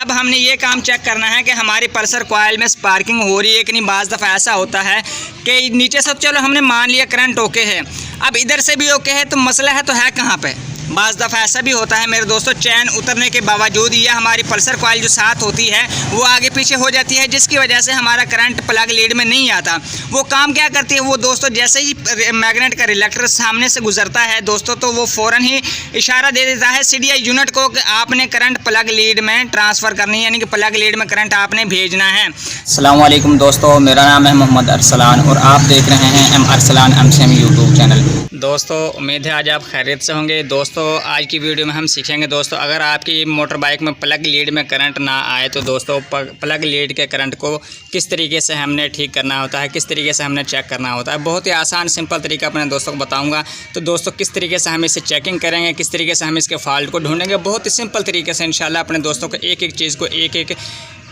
अब हमने ये काम चेक करना है कि हमारी पल्सर कॉइल में स्पार्किंग हो रही है कि नहीं। बाज़ दफ़ा ऐसा होता है कि नीचे से चलो हमने मान लिया करंट ओके है, अब इधर से भी ओके है, तो मसला है तो है कहाँ पे। बाज़ दफ़ा ऐसा भी होता है मेरे दोस्तों, चैन उतरने के बावजूद या हमारी पल्सर कॉइल जो साथ होती है वो आगे पीछे हो जाती है, जिसकी वजह से हमारा करंट प्लग लीड में नहीं आता। वो काम क्या करती है वो दोस्तों, जैसे ही मैग्नेट का रिलेक्टर सामने से गुजरता है दोस्तों, तो वो फ़ौरन ही इशारा दे देता है सीडीआई यूनिट को कि आपने करंट प्लग लीड में ट्रांसफ़र करनी है, यानी कि प्लग लीड में करंट आपने भेजना है। अस्सलाम वालेकुम दोस्तों, मेरा नाम है मोहम्मद अरसलान और आप देख रहे हैं M Arsalan MCM YouTube channel. दोस्तों उम्मीद है आज आप खैरियत से होंगे। दोस्तों आज की वीडियो में हम सीखेंगे दोस्तों, अगर आपकी मोटर बाइक में प्लग लीड में करंट ना आए तो दोस्तों प्लग लीड के करंट को किस तरीके से हमने ठीक करना होता है, किस तरीके से हमने चेक करना होता है। बहुत ही आसान सिंपल तरीका अपने दोस्तों को बताऊंगा। तो दोस्तों किस तरीके से हम इसे चेकिंग करेंगे, किस तरीके से हम इसके फॉल्ट को ढूंढेंगे, बहुत ही सिंपल तरीके से इंशाल्लाह अपने दोस्तों को एक एक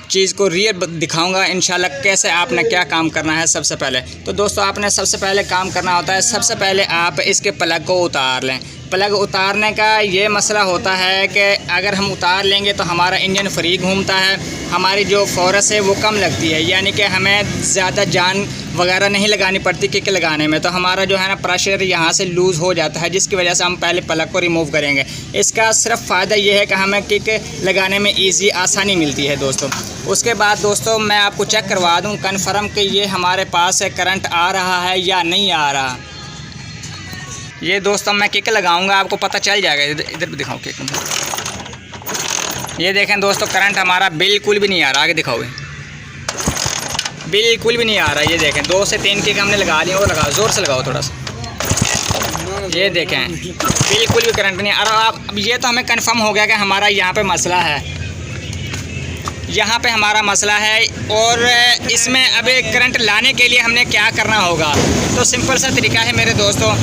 चीज़ को रियल दिखाऊंगा इंशाल्लाह कैसे आपने क्या काम करना है। सबसे पहले तो दोस्तों आपने सबसे पहले काम करना होता है, सबसे पहले आप इसके प्लग को उतार लें। प्लग उतारने का ये मसला होता है कि अगर हम उतार लेंगे तो हमारा इंजन फ्री घूमता है, हमारी जो फोर्स है वो कम लगती है, यानी कि हमें ज़्यादा जान वगैरह नहीं लगानी पड़ती किक लगाने में। तो हमारा जो है ना प्रेशर यहाँ से लूज़ हो जाता है, जिसकी वजह से हम पहले प्लग को रिमूव करेंगे। इसका सिर्फ फ़ायदा ये है कि हमें किक लगाने में ईजी आसानी मिलती है दोस्तों। उसके बाद दोस्तों मैं आपको चेक करवा दूँ कन्फर्म कि ये हमारे पास करंट आ रहा है या नहीं आ रहा। ये दोस्तों मैं किक लगाऊंगा, आपको पता चल जाएगा। इधर भी दिखाओ किक। ये देखें दोस्तों करंट हमारा बिल्कुल भी नहीं आ रहा। आगे दिखाओ, बिल्कुल भी नहीं आ रहा। ये देखें 2 से 3 किक हमने लगा ली। और लगाओ, ज़ोर से लगाओ थोड़ा सा। ये देखें बिल्कुल भी करंट नहीं आ रहा। अब ये तो हमें कंफर्म हो गया कि हमारा यहाँ पे मसला है, यहाँ पे हमारा मसला है। और इसमें अब करंट लाने के लिए हमने क्या करना होगा, तो सिंपल सा तरीका है मेरे दोस्तों।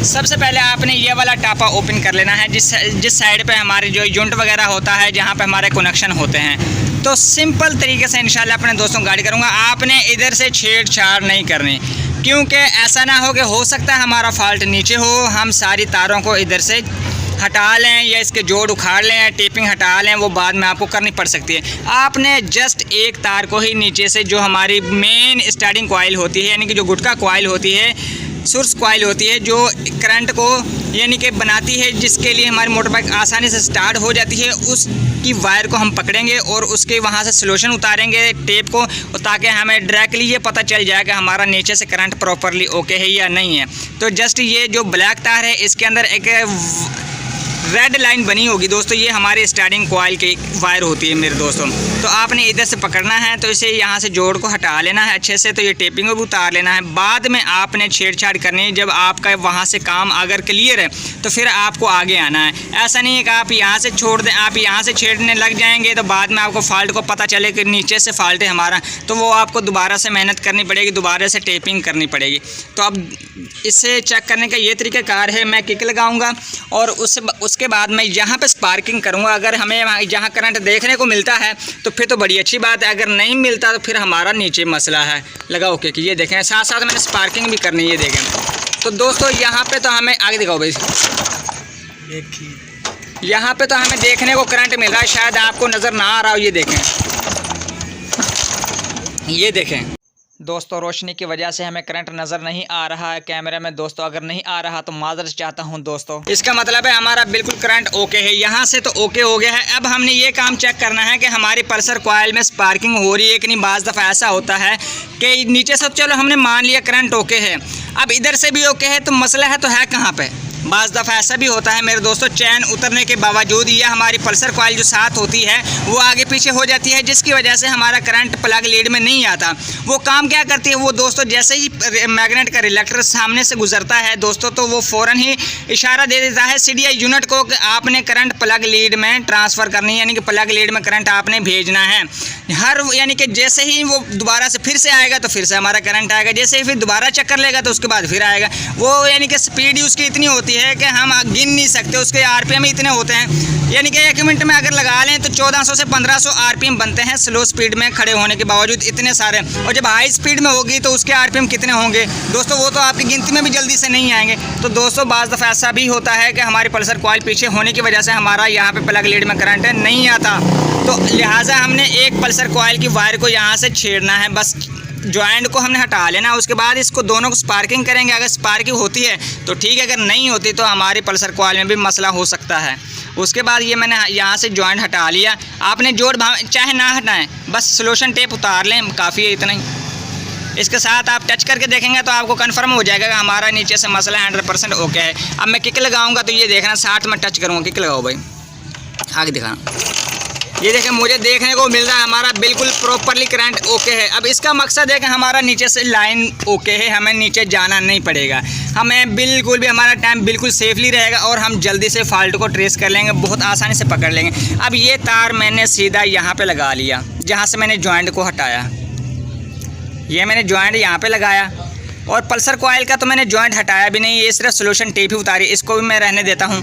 सबसे पहले आपने ये वाला टापा ओपन कर लेना है, जिस साइड पे हमारे जो यूनिट वगैरह होता है, जहाँ पे हमारे कनेक्शन होते हैं। तो सिंपल तरीके से इंशाल्लाह अपने दोस्तों गाइड करूँगा। आपने इधर से छेड़छाड़ नहीं करनी, क्योंकि ऐसा ना हो कि हो सकता है हमारा फॉल्ट नीचे हो, हम सारी तारों को इधर से हटा लें या इसके जोड़ उखाड़ लें, टेपिंग हटा लें, वो बाद में आपको करनी पड़ सकती है। आपने जस्ट एक तार को ही नीचे से, जो हमारी मेन स्टार्टिंग कॉइल होती है, यानी कि जो गुटका कॉइल होती है, सोर्स कॉइल होती है, जो करंट को यानी कि बनाती है, जिसके लिए हमारी मोटर बाइक आसानी से स्टार्ट हो जाती है, उसकी वायर को हम पकड़ेंगे और उसके वहाँ से सोल्यूशन उतारेंगे टेप को, ताकि हमें डायरेक्टली ये पता चल जाए कि हमारा नीचे से करंट प्रॉपरली ओके है या नहीं है। तो जस्ट ये जो ब्लैक तार है, इसके अंदर एक रेड लाइन बनी होगी दोस्तों, ये हमारे स्टार्टिंग कॉइल की वायर होती है मेरे दोस्तों। तो आपने इधर से पकड़ना है, तो इसे यहाँ से जोड़ को हटा लेना है अच्छे से। तो ये टेपिंग को भी उतार लेना है। बाद में आपने छेड़छाड़ करनी है। जब आपका वहाँ से काम अगर क्लियर है तो फिर आपको आगे आना है। ऐसा नहीं है कि आप यहाँ से छोड़ दें, आप यहाँ से छेड़ने लग जाएंगे तो बाद में आपको फॉल्ट को पता चले कि नीचे से फॉल्ट है हमारा, तो वो आपको दोबारा से मेहनत करनी पड़ेगी, दोबारा से टेपिंग करनी पड़ेगी। तो अब इसे चेक करने का ये तरीक़ाकार है, मैं किक लगाऊँगा और उसके बाद मैं यहाँ पे स्पार्किंग करूँगा। अगर हमें यहाँ करंट देखने को मिलता है तो फिर तो बड़ी अच्छी बात है, अगर नहीं मिलता तो फिर हमारा नीचे मसला है। लगाओ कि ये देखें, साथ साथ मैंने स्पार्किंग भी करनी है, ये देखें। तो दोस्तों यहाँ पे तो हमें आगे दिखाओ भाई, यहाँ पे तो हमें देखने को करंट मिल रहा है, शायद आपको नज़र ना आ रहा हो। ये देखें, ये देखें दोस्तों, रोशनी की वजह से हमें करंट नज़र नहीं आ रहा है कैमरे में दोस्तों। अगर नहीं आ रहा तो माजरत चाहता हूं दोस्तों। इसका मतलब है हमारा बिल्कुल करंट ओके है, यहाँ से तो ओके हो गया है। अब हमने ये काम चेक करना है कि हमारी पल्सर कॉइल में स्पार्किंग हो रही है कि नहीं। बाज़ दफ़ा ऐसा होता है कि नीचे से चलो हमने मान लिया करंट ओके है, अब इधर से भी ओके है, तो मसला है तो है कहाँ पर। बाज़ दफ़ा ऐसा भी होता है मेरे दोस्तों, चैन उतरने के बावजूद या हमारी पल्सर कॉइल जो साथ होती है वो आगे पीछे हो जाती है, जिसकी वजह से हमारा करंट प्लग लीड में नहीं आता। वो काम क्या करती है वो दोस्तों, जैसे ही मैग्नेट का रिलेक्टर सामने से गुजरता है दोस्तों, तो वो फ़ौरन ही इशारा दे देता है सीडीआई यूनिट को कि आपने करंट प्लग लीड में ट्रांसफ़र करनी है, यानी कि प्लग लीड में करंट आपने भेजना है। यानी कि जैसे ही वो दोबारा से फिर से आएगा तो फिर से हमारा करंट आएगा, जैसे ही फिर दोबारा चक्कर लेगा तो उसके बाद फिर आएगा। वो यानी कि स्पीड उसकी इतनी होती है कि हम गिन नहीं सकते, उसके RPM ही इतने होते हैं। यानी कि 1 मिनट में अगर लगा लें तो 1400 से 1500 RPM बनते हैं स्लो स्पीड में खड़े होने के बावजूद इतने सारे। और जब हाई स्पीड में होगी तो उसके RPM कितने होंगे दोस्तों, वो तो आपकी गिनती में भी जल्दी से नहीं आएंगे। तो दोस्तों बाज़ दफ़ा ऐसा भी होता है कि हमारी पल्सर कॉइल पीछे होने की वजह से हमारा यहाँ पे प्लग लीड में करंट नहीं आता, तो लिहाजा हमने एक पल्सर कॉइल की वायर को यहाँ से छेड़ना है, बस जॉइंट को हमने हटा लेना। उसके बाद इसको दोनों को स्पार्किंग करेंगे। अगर स्पार्किंग होती है तो ठीक है, अगर नहीं होती तो हमारी पल्सर कॉइल में भी मसला हो सकता है। उसके बाद ये मैंने यहाँ से जॉइंट हटा लिया। आपने जोड़ चाहे ना हटाएं, बस सोल्यूशन टेप उतार लें, काफ़ी है इतना ही। इसके साथ आप टच करके देखेंगे तो आपको कंफर्म हो जाएगा कि हमारा नीचे से मसला 100% ओके है। अब मैं किक लगाऊंगा तो ये देखना 60 में टच करूँगा। किक लगाओ भाई, आगे दिखाना। ये देखें मुझे देखने को मिल रहा है हमारा बिल्कुल प्रॉपरली करंट ओके है। अब इसका मकसद है कि हमारा नीचे से लाइन ओके है, हमें नीचे जाना नहीं पड़ेगा, हमें बिल्कुल भी हमारा टाइम बिल्कुल सेफली रहेगा और हम जल्दी से फॉल्ट को ट्रेस कर लेंगे, बहुत आसानी से पकड़ लेंगे। अब ये तार मैंने सीधा यहाँ पे लगा लिया जहाँ से मैंने जॉइंट को हटाया। ये मैंने जॉइंट यहाँ पे लगाया और पल्सर कॉइल का तो मैंने जॉइंट हटाया भी नहीं, ये सिर्फ सोल्यूशन टेप ही उतारी। इसको भी मैं रहने देता हूँ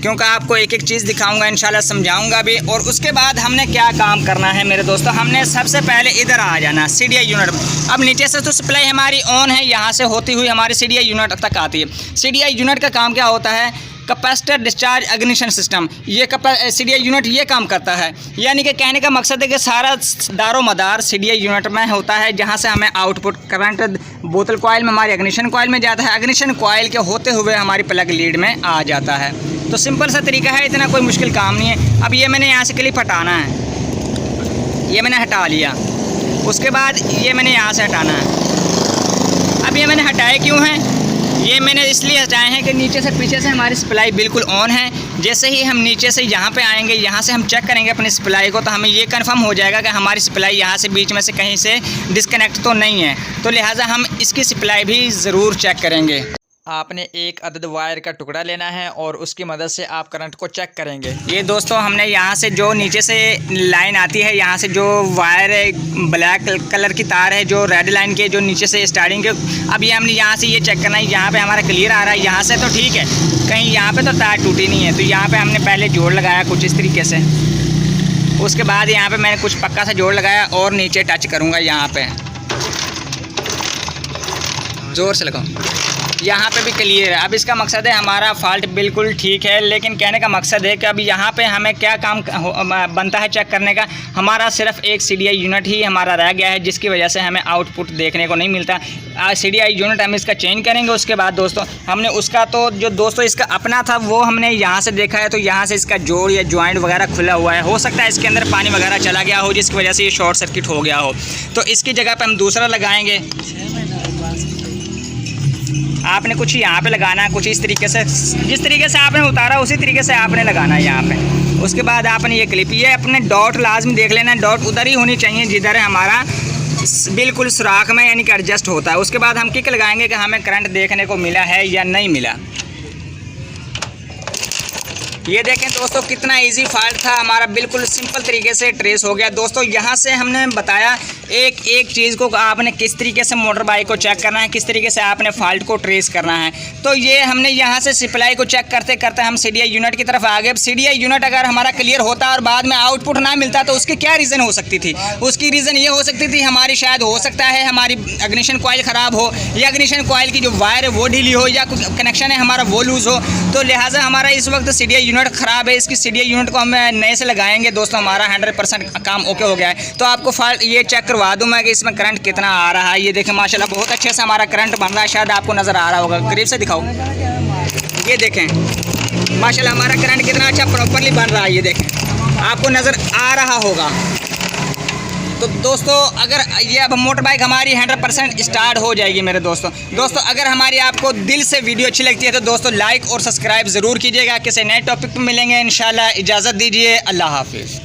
क्योंकि आपको एक एक चीज़ दिखाऊंगा, इंशाल्लाह समझाऊंगा भी। और उसके बाद हमने क्या काम करना है मेरे दोस्तों, हमने सबसे पहले इधर आ जाना CDI यूनिट में। अब नीचे से तो सप्लाई हमारी ऑन है, यहाँ से होती हुई हमारी CDI यूनिट तक आती है। CDI यूनिट का काम क्या होता है, कैपेसिटर डिस्चार्ज इग्निशन सिस्टम। ये CDI यूनिट ये काम करता है। यानी कि कहने का मकसद है कि सारा दारो मदार CDI यूनिट में होता है, जहाँ से हमें आउटपुट करंट बोतल कॉइल में हमारी इग्निशन कॉइल में जाता है, इग्निशन कॉइल के होते हुए हमारी प्लग लीड में आ जाता है। तो सिंपल सा तरीका है, इतना कोई मुश्किल काम नहीं है। अब ये मैंने यहाँ से क्लिप हटाना है, ये मैंने हटा लिया। उसके बाद ये मैंने यहाँ से हटाना है। अब ये मैंने हटाए क्यों हैं, ये मैंने इसलिए हटाए हैं कि नीचे से पीछे से हमारी सप्लाई बिल्कुल ऑन है। जैसे ही हम नीचे से यहाँ पे आएंगे, यहाँ से हम चेक करेंगे अपनी सप्लाई को, तो हमें ये कंफर्म हो जाएगा कि हमारी सप्लाई यहाँ से बीच में से कहीं से डिस्कनेक्ट तो नहीं है। तो लिहाजा हम इसकी सप्लाई भी ज़रूर चेक करेंगे। आपने एक अदद वायर का टुकड़ा लेना है और उसकी मदद से आप करंट को चेक करेंगे। ये दोस्तों हमने यहाँ से जो नीचे से लाइन आती है, यहाँ से जो वायर है ब्लैक कलर की तार है जो रेड लाइन के जो नीचे से स्टार्टिंग के, अब ये हमने यहाँ से ये चेक करना है। यहाँ पे हमारा क्लियर आ रहा है, यहाँ से तो ठीक है, कहीं यहाँ पे तो तार टूटी नहीं है। तो यहाँ पे हमने पहले जोड़ लगाया कुछ इस तरीके से। उसके बाद यहाँ पे मैंने कुछ पक्का सा जोड़ लगाया और नीचे टच करूँगा, यहाँ पे ज़ोर से लगाऊँ, यहाँ पे भी क्लियर है। अब इसका मकसद है हमारा फॉल्ट बिल्कुल ठीक है, लेकिन कहने का मकसद है कि अब यहाँ पे हमें क्या काम बनता है चेक करने का, हमारा सिर्फ एक CDI यूनिट ही हमारा रह गया है, जिसकी वजह से हमें आउटपुट देखने को नहीं मिलता। CDI यूनिट हम इसका चेंज करेंगे। उसके बाद दोस्तों हमने उसका तो जो दोस्तों इसका अपना था वो हमने यहाँ से देखा है, तो यहाँ से इसका जोड़ या जॉइंट वगैरह खुला हुआ है, हो सकता है इसके अंदर पानी वगैरह चला गया हो जिसकी वजह से ये शॉर्ट सर्किट हो गया हो। तो इसकी जगह पर हम दूसरा लगाएँगे। आपने कुछ यहाँ पे लगाना है, कुछ इस तरीके से, जिस तरीके से आपने उतारा उसी तरीके से आपने लगाना है यहाँ पे। उसके बाद आपने ये क्लिप, ये अपने डॉट लाजमी देख लेना, डॉट उधर ही होनी चाहिए जिधर हमारा बिल्कुल सुराख में यानी कि एडजस्ट होता है। उसके बाद हम किक लगाएंगे कि हमें करंट देखने को मिला है या नहीं मिला। ये देखें दोस्तों कितना इजी फॉल्ट था हमारा, बिल्कुल सिंपल तरीके से ट्रेस हो गया। दोस्तों यहाँ से हमने बताया एक एक चीज़ को आपने किस तरीके से मोटर बाइक को चेक करना है, किस तरीके से आपने फॉल्ट को ट्रेस करना है। तो ये हमने यहाँ से सप्लाई को चेक करते करते हम CDI यूनिट की तरफ आ गए। CDI यूनिट अगर हमारा क्लियर होता और बाद में आउटपुट ना मिलता तो उसकी क्या रीज़न हो सकती थी, उसकी रीज़न ये हो सकती थी हमारी शायद हो सकता है हमारी इग्निशन कॉइल ख़राब हो, या इग्निशन कॉइल की जो वायर है वो ढीली हो, या कुछ कनेक्शन है हमारा वो लूज़ हो। तो लिहाजा हमारा इस वक्त CDI यूनिट ख़राब है, इसकी CDI यूनिट को हम नए से लगाएंगे। दोस्तों हमारा 100% काम ओके हो गया है। तो आपको फॉल्ट ये चेक करवा दूँ मैं कि इसमें करंट कितना आ रहा है। ये देखें माशाल्लाह बहुत अच्छे से हमारा करंट बन रहा है, शायद आपको नज़र आ रहा होगा, करीब से दिखाओ। ये देखें माशाल्लाह हमारा करंट कितना अच्छा प्रॉपरली बन रहा है, ये देखें आपको नज़र आ रहा होगा। तो दोस्तों अगर ये अब मोटर बाइक हमारी 100% स्टार्ट हो जाएगी मेरे दोस्तों। अगर हमारी आपको दिल से वीडियो अच्छी लगती है तो दोस्तों लाइक और सब्सक्राइब ज़रूर कीजिएगा। किसी नए टॉपिक पर मिलेंगे इंशाल्लाह। इजाज़त दीजिए, अल्लाह हाफिज़।